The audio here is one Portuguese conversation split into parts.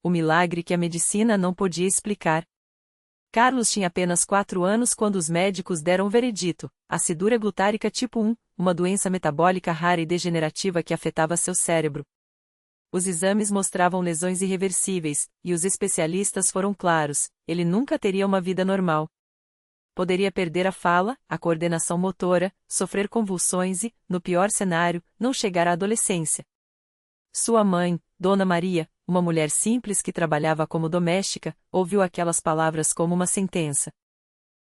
O milagre que a medicina não podia explicar. Carlos tinha apenas 4 anos quando os médicos deram o veredito: acidura glutárica tipo 1, uma doença metabólica rara e degenerativa que afetava seu cérebro. Os exames mostravam lesões irreversíveis, e os especialistas foram claros: ele nunca teria uma vida normal. Poderia perder a fala, a coordenação motora, sofrer convulsões e, no pior cenário, não chegar à adolescência. Sua mãe, Dona Maria, uma mulher simples que trabalhava como doméstica, ouviu aquelas palavras como uma sentença.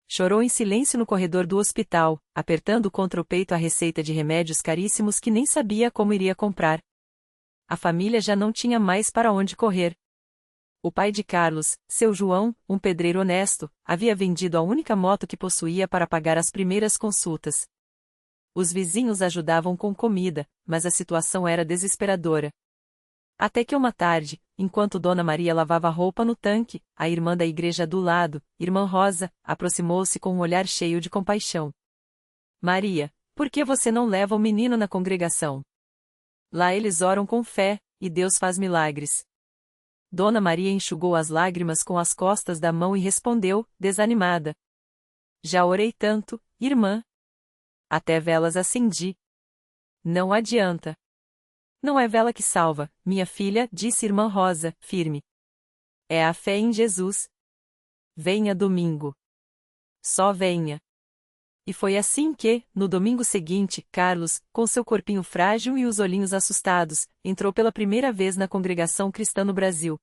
Chorou em silêncio no corredor do hospital, apertando contra o peito a receita de remédios caríssimos que nem sabia como iria comprar. A família já não tinha mais para onde correr. O pai de Carlos, seu João, um pedreiro honesto, havia vendido a única moto que possuía para pagar as primeiras consultas. Os vizinhos ajudavam com comida, mas a situação era desesperadora. Até que uma tarde, enquanto Dona Maria lavava roupa no tanque, a irmã da igreja do lado, Irmã Rosa, aproximou-se com um olhar cheio de compaixão. Maria, por que você não leva o menino na congregação? Lá eles oram com fé, e Deus faz milagres. Dona Maria enxugou as lágrimas com as costas da mão e respondeu, desanimada. Já orei tanto, irmã. Até velas acendi. Não adianta. Não é vela que salva, minha filha, disse Irmã Rosa, firme. É a fé em Jesus. Venha domingo. Só venha. E foi assim que, no domingo seguinte, Carlos, com seu corpinho frágil e os olhinhos assustados, entrou pela primeira vez na congregação cristã no Brasil.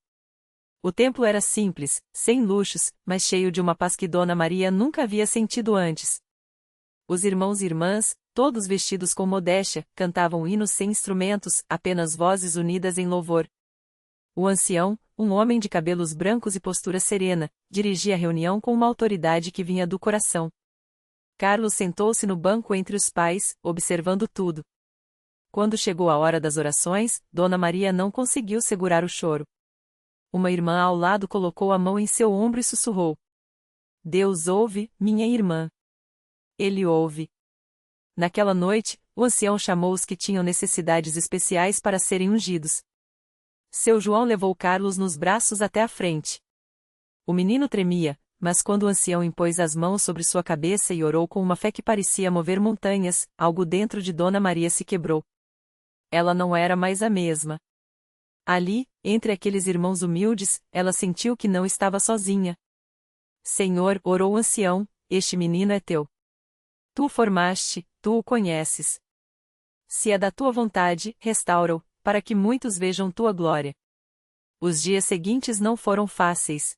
O templo era simples, sem luxos, mas cheio de uma paz que Dona Maria nunca havia sentido antes. Os irmãos e irmãs, todos vestidos com modéstia, cantavam hinos sem instrumentos, apenas vozes unidas em louvor. O ancião, um homem de cabelos brancos e postura serena, dirigia a reunião com uma autoridade que vinha do coração. Carlos sentou-se no banco entre os pais, observando tudo. Quando chegou a hora das orações, Dona Maria não conseguiu segurar o choro. Uma irmã ao lado colocou a mão em seu ombro e sussurrou: Deus ouve, minha irmã. Ele ouve. Naquela noite, o ancião chamou os que tinham necessidades especiais para serem ungidos. Seu João levou Carlos nos braços até a frente. O menino tremia, mas quando o ancião impôs as mãos sobre sua cabeça e orou com uma fé que parecia mover montanhas, algo dentro de Dona Maria se quebrou. Ela não era mais a mesma. Ali, entre aqueles irmãos humildes, ela sentiu que não estava sozinha. Senhor, orou o ancião, este menino é teu. Tu o formaste, tu o conheces. Se é da tua vontade, restaura-o, para que muitos vejam tua glória. Os dias seguintes não foram fáceis.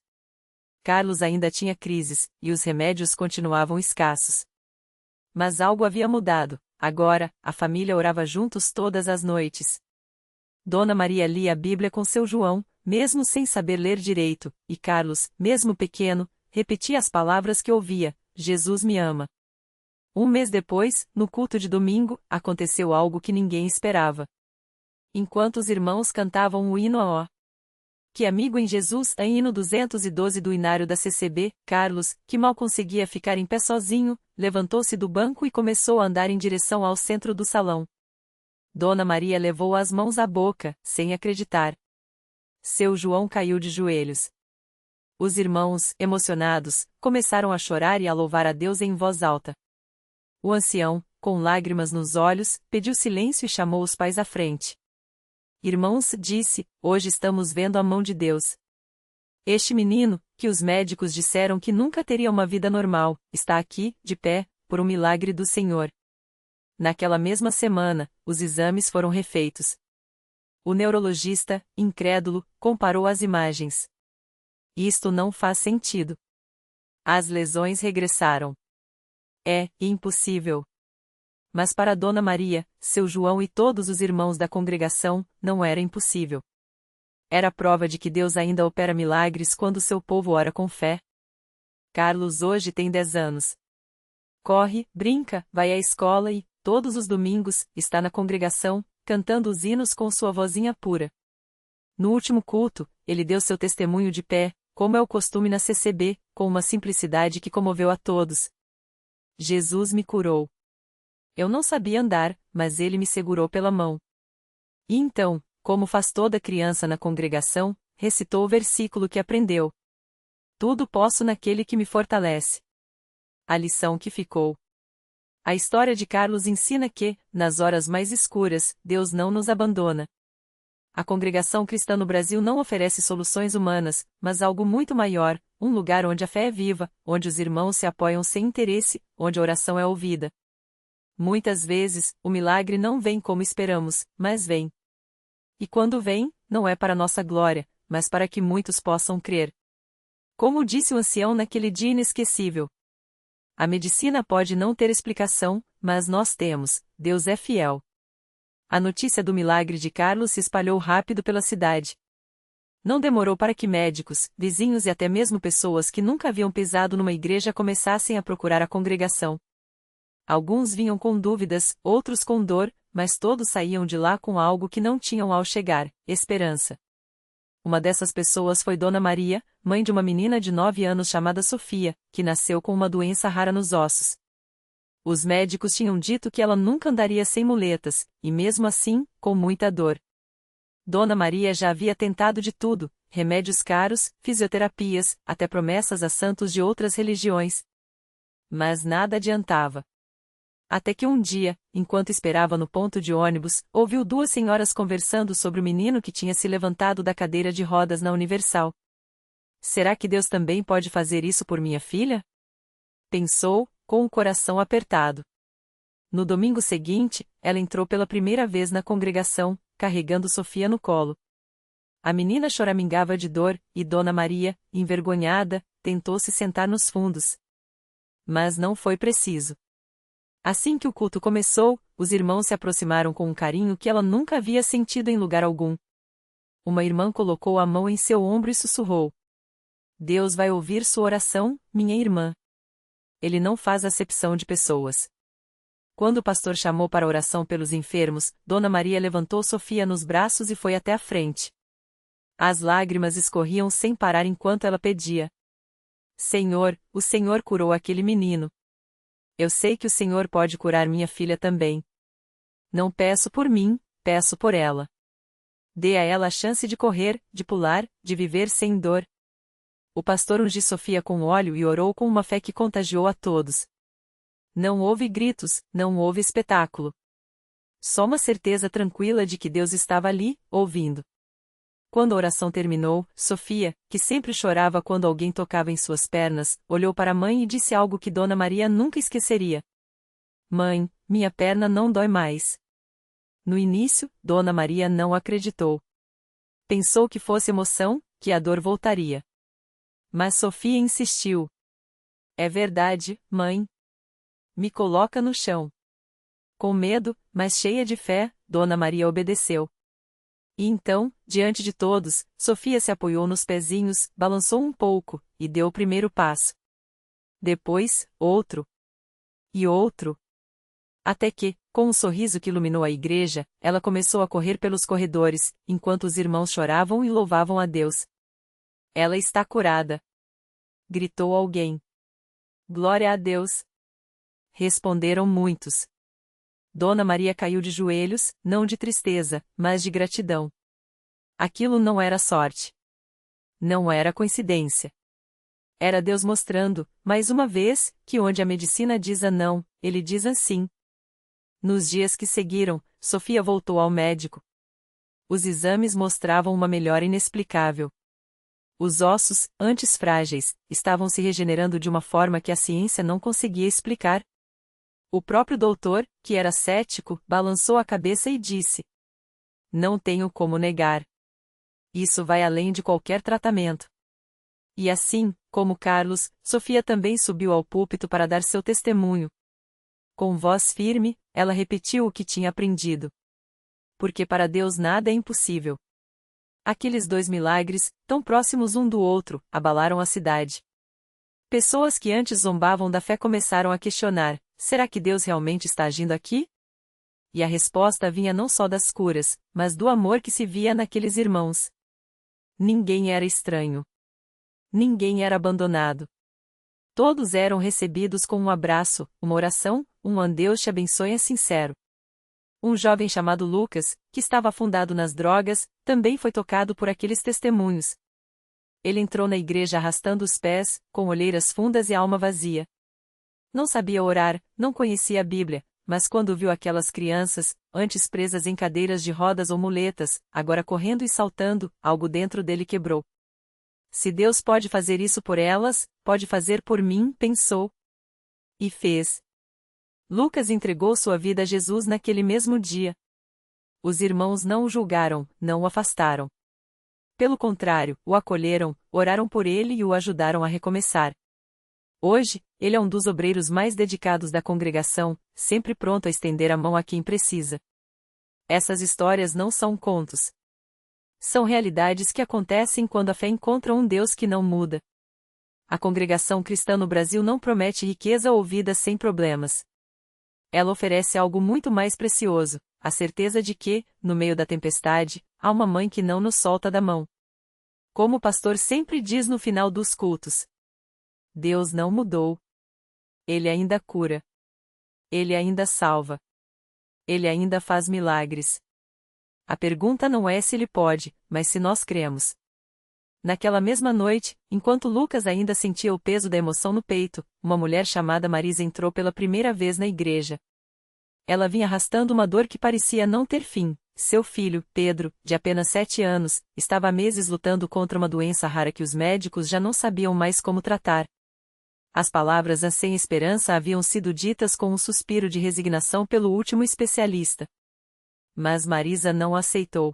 Carlos ainda tinha crises, e os remédios continuavam escassos. Mas algo havia mudado. Agora, a família orava juntos todas as noites. Dona Maria lia a Bíblia com seu João, mesmo sem saber ler direito, e Carlos, mesmo pequeno, repetia as palavras que ouvia: Jesus me ama. Um mês depois, no culto de domingo, aconteceu algo que ninguém esperava. Enquanto os irmãos cantavam o hino a Ó Que amigo em Jesus, em hino 212 do Inário da CCB, Carlos, que mal conseguia ficar em pé sozinho, levantou-se do banco e começou a andar em direção ao centro do salão. Dona Maria levou as mãos à boca, sem acreditar. Seu João caiu de joelhos. Os irmãos, emocionados, começaram a chorar e a louvar a Deus em voz alta. O ancião, com lágrimas nos olhos, pediu silêncio e chamou os pais à frente. Irmãos, disse, hoje estamos vendo a mão de Deus. Este menino, que os médicos disseram que nunca teria uma vida normal, está aqui, de pé, por um milagre do Senhor. Naquela mesma semana, os exames foram refeitos. O neurologista, incrédulo, comparou as imagens. Isto não faz sentido. As lesões regressaram. É impossível. Mas para Dona Maria, seu João e todos os irmãos da congregação, não era impossível. Era prova de que Deus ainda opera milagres quando seu povo ora com fé. Carlos hoje tem 10 anos. Corre, brinca, vai à escola e, todos os domingos, está na congregação, cantando os hinos com sua vozinha pura. No último culto, ele deu seu testemunho de pé, como é o costume na CCB, com uma simplicidade que comoveu a todos. Jesus me curou. Eu não sabia andar, mas ele me segurou pela mão. E então, como faz toda criança na congregação, recitou o versículo que aprendeu. Tudo posso naquele que me fortalece. A lição que ficou. A história de Carlos ensina que, nas horas mais escuras, Deus não nos abandona. A congregação cristã no Brasil não oferece soluções humanas, mas algo muito maior, um lugar onde a fé é viva, onde os irmãos se apoiam sem interesse, onde a oração é ouvida. Muitas vezes, o milagre não vem como esperamos, mas vem. E quando vem, não é para nossa glória, mas para que muitos possam crer. Como disse o ancião naquele dia inesquecível: a medicina pode não ter explicação, mas nós temos, Deus é fiel. A notícia do milagre de Carlos se espalhou rápido pela cidade. Não demorou para que médicos, vizinhos e até mesmo pessoas que nunca haviam pisado numa igreja começassem a procurar a congregação. Alguns vinham com dúvidas, outros com dor, mas todos saíam de lá com algo que não tinham ao chegar: esperança. Uma dessas pessoas foi Dona Maria, mãe de uma menina de 9 anos chamada Sofia, que nasceu com uma doença rara nos ossos. Os médicos tinham dito que ela nunca andaria sem muletas, e mesmo assim, com muita dor. Dona Maria já havia tentado de tudo: remédios caros, fisioterapias, até promessas a santos de outras religiões. Mas nada adiantava. Até que um dia, enquanto esperava no ponto de ônibus, ouviu duas senhoras conversando sobre o menino que tinha se levantado da cadeira de rodas na Universal. Será que Deus também pode fazer isso por minha filha? Pensou, com o coração apertado. No domingo seguinte, ela entrou pela primeira vez na congregação, carregando Sofia no colo. A menina choramingava de dor, e Dona Maria, envergonhada, tentou se sentar nos fundos. Mas não foi preciso. Assim que o culto começou, os irmãos se aproximaram com um carinho que ela nunca havia sentido em lugar algum. Uma irmã colocou a mão em seu ombro e sussurrou: Deus vai ouvir sua oração, minha irmã. Ele não faz acepção de pessoas. Quando o pastor chamou para a oração pelos enfermos, Dona Maria levantou Sofia nos braços e foi até a frente. As lágrimas escorriam sem parar enquanto ela pedia: Senhor, o Senhor curou aquele menino. Eu sei que o Senhor pode curar minha filha também. Não peço por mim, peço por ela. Dê a ela a chance de correr, de pular, de viver sem dor. O pastor ungiu Sofia com óleo e orou com uma fé que contagiou a todos. Não houve gritos, não houve espetáculo. Só uma certeza tranquila de que Deus estava ali, ouvindo. Quando a oração terminou, Sofia, que sempre chorava quando alguém tocava em suas pernas, olhou para a mãe e disse algo que Dona Maria nunca esqueceria: Mãe, minha perna não dói mais. No início, Dona Maria não acreditou. Pensou que fosse emoção, que a dor voltaria. Mas Sofia insistiu: É verdade, mãe. Me coloca no chão. Com medo, mas cheia de fé, Dona Maria obedeceu. E então, diante de todos, Sofia se apoiou nos pezinhos, balançou um pouco, e deu o primeiro passo. Depois, outro. E outro. Até que, com um sorriso que iluminou a igreja, ela começou a correr pelos corredores, enquanto os irmãos choravam e louvavam a Deus. Ela está curada. Gritou alguém. Glória a Deus. Responderam muitos. Dona Maria caiu de joelhos, não de tristeza, mas de gratidão. Aquilo não era sorte. Não era coincidência. Era Deus mostrando, mais uma vez, que onde a medicina diz a não, ele diz a sim. Nos dias que seguiram, Sofia voltou ao médico. Os exames mostravam uma melhora inexplicável. Os ossos, antes frágeis, estavam se regenerando de uma forma que a ciência não conseguia explicar. O próprio doutor, que era cético, balançou a cabeça e disse: Não tenho como negar. Isso vai além de qualquer tratamento. E assim, como Carlos, Sofia também subiu ao púlpito para dar seu testemunho. Com voz firme, ela repetiu o que tinha aprendido. Porque para Deus nada é impossível. Aqueles dois milagres, tão próximos um do outro, abalaram a cidade. Pessoas que antes zombavam da fé começaram a questionar: será que Deus realmente está agindo aqui? E a resposta vinha não só das curas, mas do amor que se via naqueles irmãos. Ninguém era estranho. Ninguém era abandonado. Todos eram recebidos com um abraço, uma oração, um Deus te abençoe sincero. Um jovem chamado Lucas, que estava afundado nas drogas, também foi tocado por aqueles testemunhos. Ele entrou na igreja arrastando os pés, com olheiras fundas e alma vazia. Não sabia orar, não conhecia a Bíblia, mas quando viu aquelas crianças, antes presas em cadeiras de rodas ou muletas, agora correndo e saltando, algo dentro dele quebrou. Se Deus pode fazer isso por elas, pode fazer por mim, pensou. E fez. Lucas entregou sua vida a Jesus naquele mesmo dia. Os irmãos não o julgaram, não o afastaram. Pelo contrário, o acolheram, oraram por ele e o ajudaram a recomeçar. Hoje, ele é um dos obreiros mais dedicados da congregação, sempre pronto a estender a mão a quem precisa. Essas histórias não são contos. São realidades que acontecem quando a fé encontra um Deus que não muda. A congregação cristã no Brasil não promete riqueza ou vida sem problemas. Ela oferece algo muito mais precioso, a certeza de que, no meio da tempestade, há uma mãe que não nos solta da mão. Como o pastor sempre diz no final dos cultos: Deus não mudou. Ele ainda cura. Ele ainda salva. Ele ainda faz milagres. A pergunta não é se ele pode, mas se nós cremos. Naquela mesma noite, enquanto Lucas ainda sentia o peso da emoção no peito, uma mulher chamada Marisa entrou pela primeira vez na igreja. Ela vinha arrastando uma dor que parecia não ter fim. Seu filho, Pedro, de apenas 7 anos, estava há meses lutando contra uma doença rara que os médicos já não sabiam mais como tratar. As palavras sem esperança haviam sido ditas com um suspiro de resignação pelo último especialista. Mas Marisa não aceitou.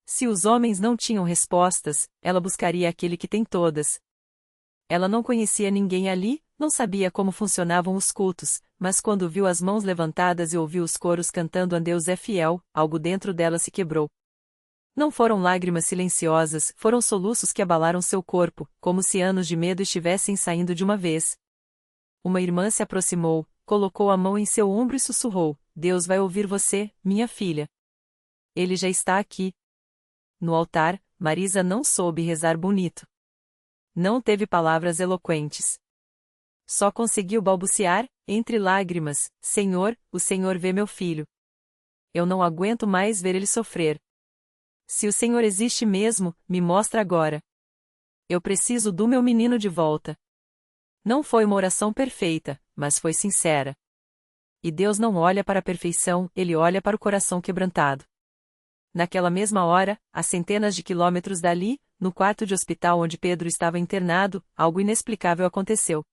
Se os homens não tinham respostas, ela buscaria aquele que tem todas. Ela não conhecia ninguém ali, não sabia como funcionavam os cultos, mas quando viu as mãos levantadas e ouviu os coros cantando "A Deus é fiel", algo dentro dela se quebrou. Não foram lágrimas silenciosas, foram soluços que abalaram seu corpo, como se anos de medo estivessem saindo de uma vez. Uma irmã se aproximou, colocou a mão em seu ombro e sussurrou: "Deus vai ouvir você, minha filha. Ele já está aqui." No altar, Marisa não soube rezar bonito. Não teve palavras eloquentes. Só conseguiu balbuciar, entre lágrimas: "Senhor, o Senhor vê meu filho. Eu não aguento mais ver ele sofrer. Se o Senhor existe mesmo, me mostra agora. Eu preciso do meu menino de volta." Não foi uma oração perfeita, mas foi sincera. E Deus não olha para a perfeição, ele olha para o coração quebrantado. Naquela mesma hora, a centenas de quilômetros dali, no quarto de hospital onde Pedro estava internado, algo inexplicável aconteceu.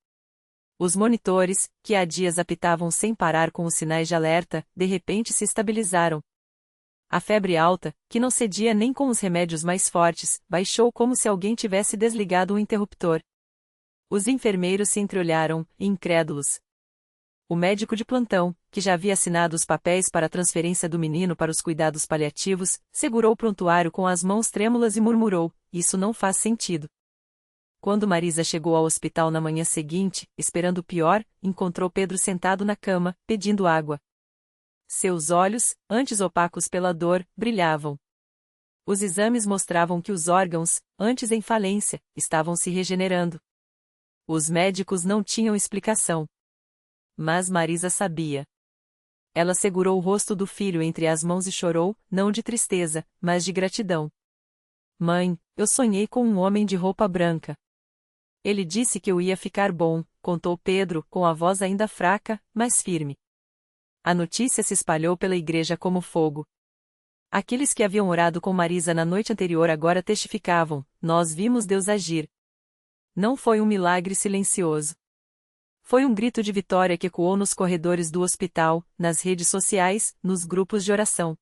Os monitores, que há dias apitavam sem parar com os sinais de alerta, de repente se estabilizaram. A febre alta, que não cedia nem com os remédios mais fortes, baixou como se alguém tivesse desligado um interruptor. Os enfermeiros se entreolharam, incrédulos. O médico de plantão, que já havia assinado os papéis para a transferência do menino para os cuidados paliativos, segurou o prontuário com as mãos trêmulas e murmurou: "Isso não faz sentido." Quando Marisa chegou ao hospital na manhã seguinte, esperando o pior, encontrou Pedro sentado na cama, pedindo água. Seus olhos, antes opacos pela dor, brilhavam. Os exames mostravam que os órgãos, antes em falência, estavam se regenerando. Os médicos não tinham explicação. Mas Marisa sabia. Ela segurou o rosto do filho entre as mãos e chorou, não de tristeza, mas de gratidão. "Mãe, eu sonhei com um homem de roupa branca. Ele disse que eu ia ficar bom", contou Pedro, com a voz ainda fraca, mas firme. A notícia se espalhou pela igreja como fogo. Aqueles que haviam orado com Marisa na noite anterior agora testificavam: "Nós vimos Deus agir." Não foi um milagre silencioso. Foi um grito de vitória que ecoou nos corredores do hospital, nas redes sociais, nos grupos de oração.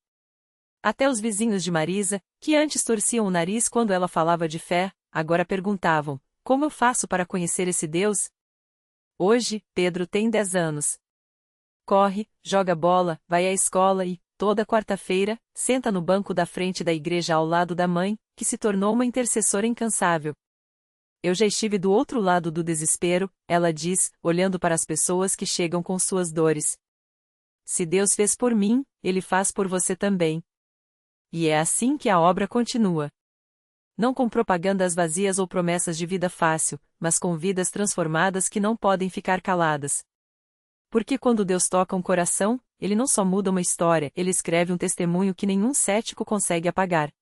Até os vizinhos de Marisa, que antes torciam o nariz quando ela falava de fé, agora perguntavam: "Como eu faço para conhecer esse Deus?" Hoje, Pedro tem 10 anos. Corre, joga bola, vai à escola e, toda quarta-feira, senta no banco da frente da igreja ao lado da mãe, que se tornou uma intercessora incansável. "Eu já estive do outro lado do desespero", ela diz, olhando para as pessoas que chegam com suas dores. "Se Deus fez por mim, Ele faz por você também." E é assim que a obra continua. Não com propagandas vazias ou promessas de vida fácil, mas com vidas transformadas que não podem ficar caladas. Porque quando Deus toca um coração, ele não só muda uma história, ele escreve um testemunho que nenhum cético consegue apagar.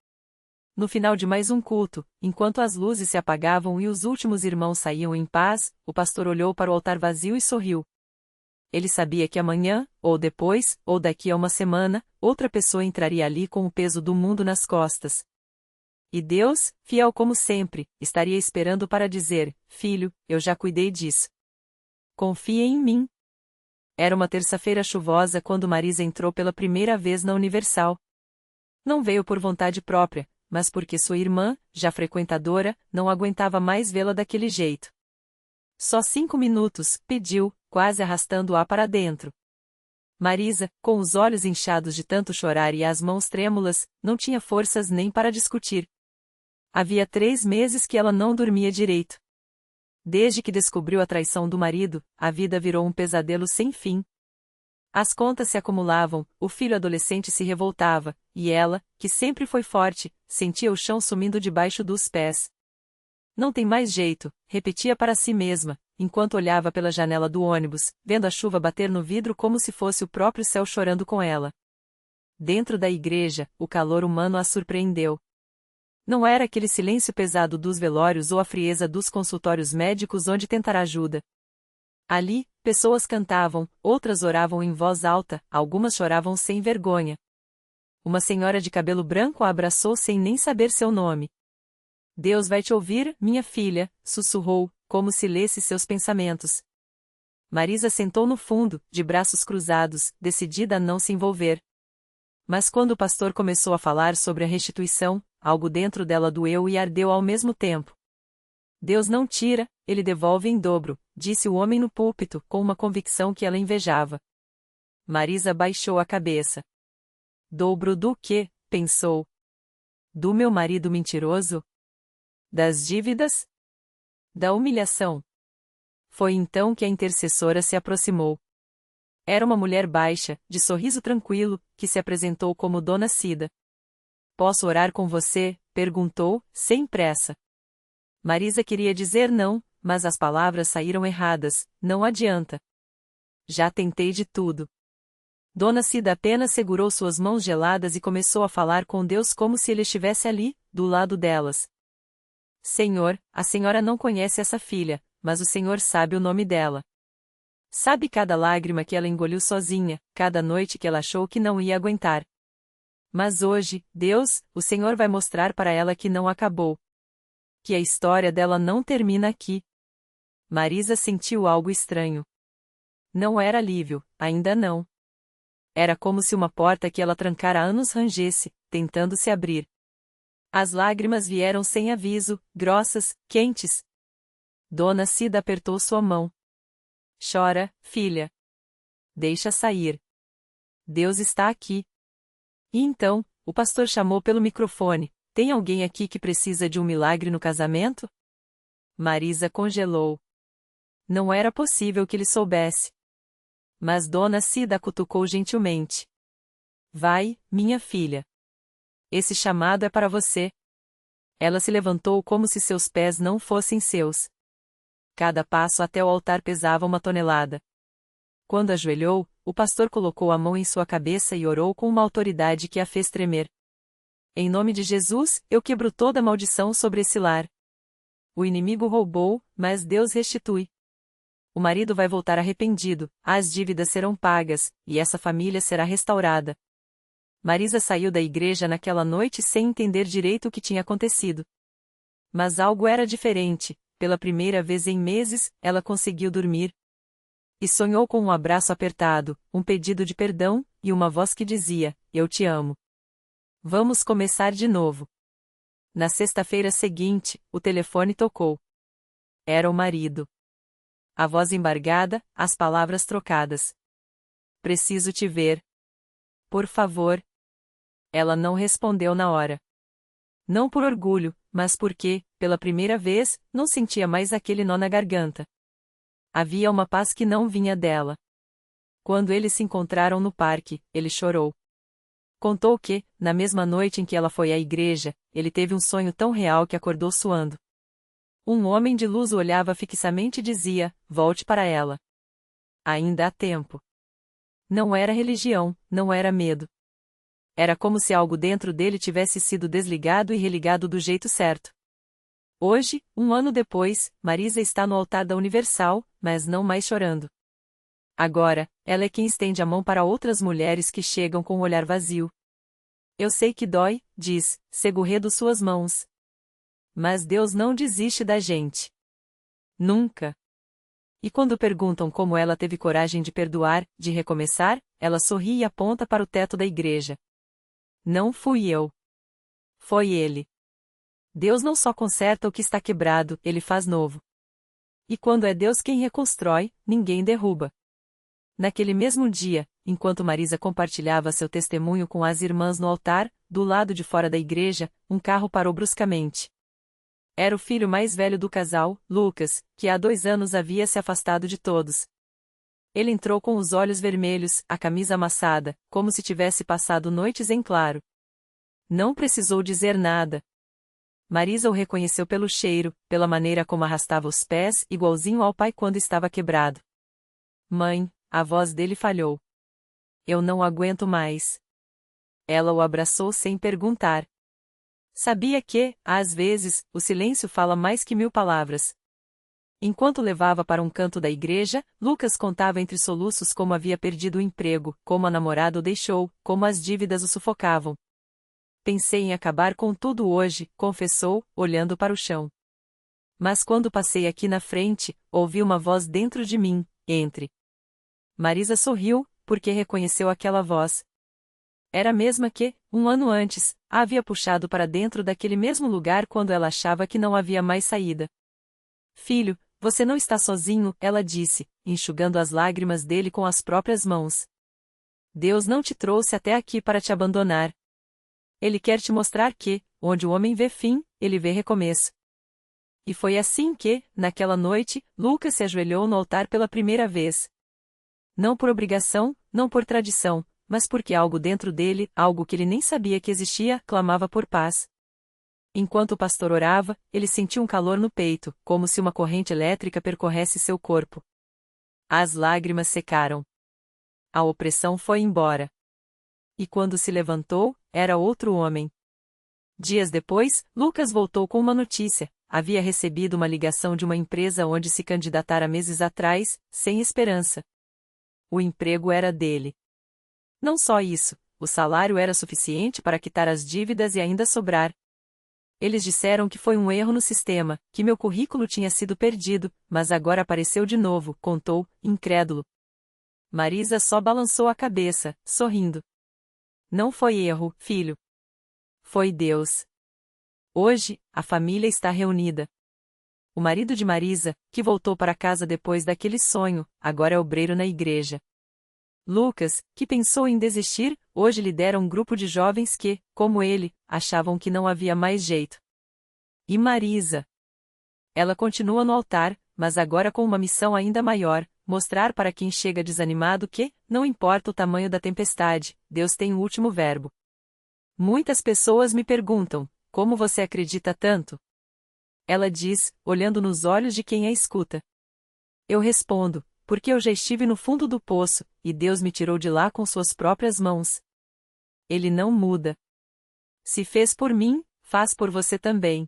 No final de mais um culto, enquanto as luzes se apagavam e os últimos irmãos saíam em paz, o pastor olhou para o altar vazio e sorriu. Ele sabia que amanhã, ou depois, ou daqui a uma semana, outra pessoa entraria ali com o peso do mundo nas costas. E Deus, fiel como sempre, estaria esperando para dizer: filho, eu já cuidei disso. Confie em mim. Era uma terça-feira chuvosa quando Marisa entrou pela primeira vez na Universal. Não veio por vontade própria, mas porque sua irmã, já frequentadora, não aguentava mais vê-la daquele jeito. Só 5 minutos, pediu, quase arrastando-a para dentro. Marisa, com os olhos inchados de tanto chorar e as mãos trêmulas, não tinha forças nem para discutir. Havia 3 meses que ela não dormia direito. Desde que descobriu a traição do marido, a vida virou um pesadelo sem fim. As contas se acumulavam, o filho adolescente se revoltava, e ela, que sempre foi forte, sentia o chão sumindo debaixo dos pés. Não tem mais jeito, repetia para si mesma, enquanto olhava pela janela do ônibus, vendo a chuva bater no vidro como se fosse o próprio céu chorando com ela. Dentro da igreja, o calor humano a surpreendeu. Não era aquele silêncio pesado dos velórios ou a frieza dos consultórios médicos onde tentar ajuda. Ali, pessoas cantavam, outras oravam em voz alta, algumas choravam sem vergonha. Uma senhora de cabelo branco a abraçou sem nem saber seu nome. Deus vai te ouvir, minha filha, sussurrou, como se lesse seus pensamentos. Marisa sentou no fundo, de braços cruzados, decidida a não se envolver. Mas quando o pastor começou a falar sobre a restituição, algo dentro dela doeu e ardeu ao mesmo tempo. Deus não tira, ele devolve em dobro, disse o homem no púlpito, com uma convicção que ela invejava. Marisa baixou a cabeça. Dobro do quê? Pensou. Do meu marido mentiroso? Das dívidas? Da humilhação? Foi então que a intercessora se aproximou. Era uma mulher baixa, de sorriso tranquilo, que se apresentou como Dona Cida. Posso orar com você? Perguntou, sem pressa. Marisa queria dizer não, mas as palavras saíram erradas, não adianta. Já tentei de tudo. Dona Cida apenas segurou suas mãos geladas e começou a falar com Deus como se ele estivesse ali, do lado delas. Senhor, a senhora não conhece essa filha, mas o Senhor sabe o nome dela. Sabe cada lágrima que ela engoliu sozinha, cada noite que ela achou que não ia aguentar. Mas hoje, Deus, o Senhor vai mostrar para ela que não acabou. Que a história dela não termina aqui. Marisa sentiu algo estranho. Não era alívio, ainda não. Era como se uma porta que ela trancara há anos rangesse, tentando se abrir. As lágrimas vieram sem aviso, grossas, quentes. Dona Cida apertou sua mão. Chora, filha. Deixa sair. Deus está aqui. E então, o pastor chamou pelo microfone: tem alguém aqui que precisa de um milagre no casamento? Marisa congelou. Não era possível que ele soubesse. Mas Dona Cida a cutucou gentilmente. Vai, minha filha. Esse chamado é para você. Ela se levantou como se seus pés não fossem seus. Cada passo até o altar pesava 1 tonelada. Quando ajoelhou, o pastor colocou a mão em sua cabeça e orou com uma autoridade que a fez tremer. Em nome de Jesus, eu quebro toda maldição sobre esse lar. O inimigo roubou, mas Deus restitui. O marido vai voltar arrependido, as dívidas serão pagas, e essa família será restaurada. Marisa saiu da igreja naquela noite sem entender direito o que tinha acontecido. Mas algo era diferente, pela primeira vez em meses, ela conseguiu dormir. E sonhou com um abraço apertado, um pedido de perdão, e uma voz que dizia: eu te amo. Vamos começar de novo. Na sexta-feira seguinte, o telefone tocou. Era o marido. A voz embargada, as palavras trocadas. Preciso te ver. Por favor. Ela não respondeu na hora. Não por orgulho, mas porque, pela primeira vez, não sentia mais aquele nó na garganta. Havia uma paz que não vinha dela. Quando eles se encontraram no parque, ele chorou. Contou que, na mesma noite em que ela foi à igreja, ele teve um sonho tão real que acordou suando. Um homem de luz o olhava fixamente e dizia: volte para ela. Ainda há tempo. Não era religião, não era medo. Era como se algo dentro dele tivesse sido desligado e religado do jeito certo. Hoje, um ano depois, Marisa está no altar da Universal, mas não mais chorando. Agora, ela é quem estende a mão para outras mulheres que chegam com o olhar vazio. Eu sei que dói, diz, segurando suas mãos. Mas Deus não desiste da gente. Nunca. E quando perguntam como ela teve coragem de perdoar, de recomeçar, ela sorri e aponta para o teto da igreja. Não fui eu. Foi ele. Deus não só conserta o que está quebrado, ele faz novo. E quando é Deus quem reconstrói, ninguém derruba. Naquele mesmo dia, enquanto Marisa compartilhava seu testemunho com as irmãs no altar, do lado de fora da igreja, um carro parou bruscamente. Era o filho mais velho do casal, Lucas, que há 2 anos havia se afastado de todos. Ele entrou com os olhos vermelhos, a camisa amassada, como se tivesse passado noites em claro. Não precisou dizer nada. Marisa o reconheceu pelo cheiro, pela maneira como arrastava os pés, igualzinho ao pai quando estava quebrado. Mãe, a voz dele falhou. Eu não aguento mais. Ela o abraçou sem perguntar. Sabia que, às vezes, o silêncio fala mais que 1000 palavras. Enquanto levava para um canto da igreja, Lucas contava entre soluços como havia perdido o emprego, como a namorada o deixou, como as dívidas o sufocavam. Pensei em acabar com tudo hoje, confessou, olhando para o chão. Mas quando passei aqui na frente, ouvi uma voz dentro de mim, entre. Marisa sorriu, porque reconheceu aquela voz. Era a mesma que, 1 ano antes, a havia puxado para dentro daquele mesmo lugar quando ela achava que não havia mais saída. Filho, você não está sozinho, ela disse, enxugando as lágrimas dele com as próprias mãos. Deus não te trouxe até aqui para te abandonar. Ele quer te mostrar que, onde o homem vê fim, ele vê recomeço. E foi assim que, naquela noite, Lucas se ajoelhou no altar pela primeira vez. Não por obrigação, não por tradição, mas porque algo dentro dele, algo que ele nem sabia que existia, clamava por paz. Enquanto o pastor orava, ele sentiu um calor no peito, como se uma corrente elétrica percorresse seu corpo. As lágrimas secaram. A opressão foi embora. E quando se levantou, era outro homem. Dias depois, Lucas voltou com uma notícia. Havia recebido uma ligação de uma empresa onde se candidatara meses atrás, sem esperança. O emprego era dele. Não só isso, o salário era suficiente para quitar as dívidas e ainda sobrar. Eles disseram que foi um erro no sistema, que meu currículo tinha sido perdido, mas agora apareceu de novo, contou, incrédulo. Marisa só balançou a cabeça, sorrindo. Não foi erro, filho. Foi Deus. Hoje, a família está reunida. O marido de Marisa, que voltou para casa depois daquele sonho, agora é obreiro na igreja. Lucas, que pensou em desistir, hoje lidera um grupo de jovens que, como ele, achavam que não havia mais jeito. E Marisa? Ela continua no altar, mas agora com uma missão ainda maior, mostrar para quem chega desanimado que, não importa o tamanho da tempestade, Deus tem o último verbo. Muitas pessoas me perguntam, como você acredita tanto? Ela diz, olhando nos olhos de quem a escuta. Eu respondo, porque eu já estive no fundo do poço, e Deus me tirou de lá com suas próprias mãos. Ele não muda. Se fez por mim, faz por você também.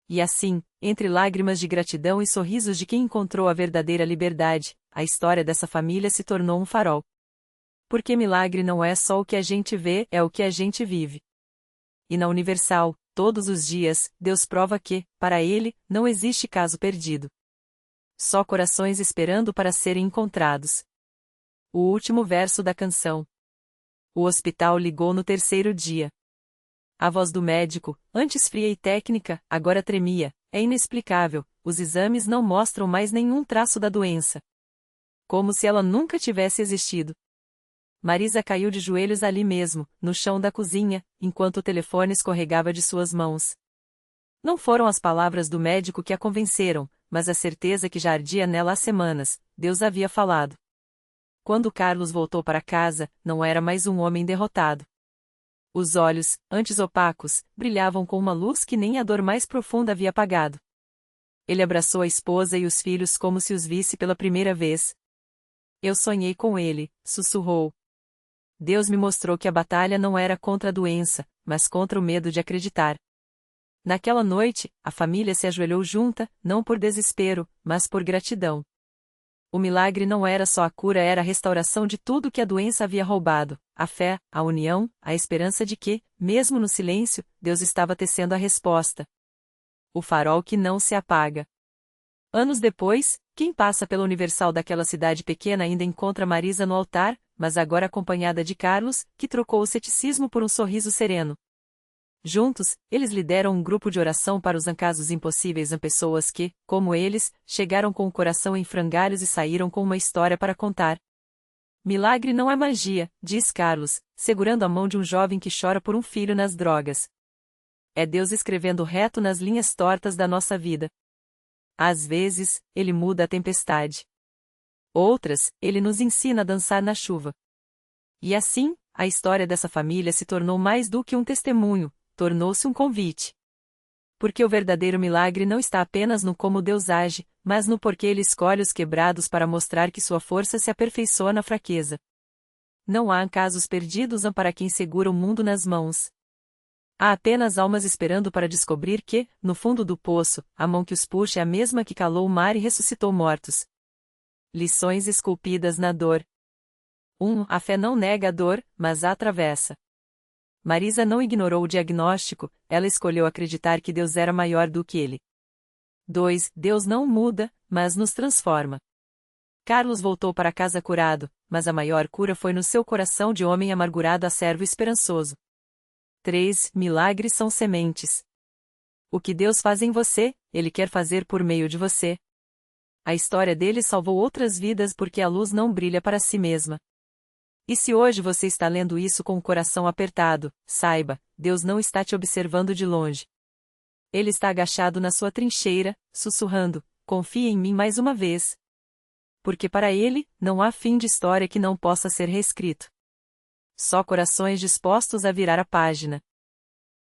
E assim, entre lágrimas de gratidão e sorrisos de quem encontrou a verdadeira liberdade, a história dessa família se tornou um farol. Porque milagre não é só o que a gente vê, é o que a gente vive. E na Universal, todos os dias, Deus prova que, para Ele, não existe caso perdido. Só corações esperando para serem encontrados. O último verso da canção. O hospital ligou no 3º dia. A voz do médico, antes fria e técnica, agora tremia. É inexplicável, os exames não mostram mais nenhum traço da doença. Como se ela nunca tivesse existido. Marisa caiu de joelhos ali mesmo, no chão da cozinha, enquanto o telefone escorregava de suas mãos. Não foram as palavras do médico que a convenceram, mas a certeza que já ardia nela há semanas, Deus havia falado. Quando Carlos voltou para casa, não era mais um homem derrotado. Os olhos, antes opacos, brilhavam com uma luz que nem a dor mais profunda havia apagado. Ele abraçou a esposa e os filhos como se os visse pela primeira vez. Eu sonhei com ele, sussurrou. Deus me mostrou que a batalha não era contra a doença, mas contra o medo de acreditar. Naquela noite, a família se ajoelhou junta, não por desespero, mas por gratidão. O milagre não era só a cura, era a restauração de tudo que a doença havia roubado: a fé, a união, a esperança de que, mesmo no silêncio, Deus estava tecendo a resposta. O farol que não se apaga. Anos depois, quem passa pela Universal daquela cidade pequena ainda encontra Marisa no altar, mas agora acompanhada de Carlos, que trocou o ceticismo por um sorriso sereno. Juntos, eles lideram um grupo de oração para os casos impossíveis, pessoas que, como eles, chegaram com o coração em frangalhos e saíram com uma história para contar. Milagre não é magia, diz Carlos, segurando a mão de um jovem que chora por um filho nas drogas. É Deus escrevendo reto nas linhas tortas da nossa vida. Às vezes, Ele muda a tempestade. Outras, Ele nos ensina a dançar na chuva. E assim, a história dessa família se tornou mais do que um testemunho, tornou-se um convite. Porque o verdadeiro milagre não está apenas no como Deus age, mas no porquê Ele escolhe os quebrados para mostrar que sua força se aperfeiçoa na fraqueza. Não há casos perdidos para quem segura o mundo nas mãos. Há apenas almas esperando para descobrir que, no fundo do poço, a mão que os puxa é a mesma que calou o mar e ressuscitou mortos. Lições esculpidas na dor. 1. A fé não nega a dor, mas a atravessa. Marisa não ignorou o diagnóstico, ela escolheu acreditar que Deus era maior do que ele. 2. Deus não muda, mas nos transforma. Carlos voltou para casa curado, mas a maior cura foi no seu coração de homem amargurado a servo esperançoso. 3. Milagres são sementes. O que Deus faz em você, Ele quer fazer por meio de você. A história dele salvou outras vidas porque a luz não brilha para si mesma. E se hoje você está lendo isso com o coração apertado, saiba, Deus não está te observando de longe. Ele está agachado na sua trincheira, sussurrando: confie em mim mais uma vez. Porque para ele, não há fim de história que não possa ser reescrito. Só corações dispostos a virar a página.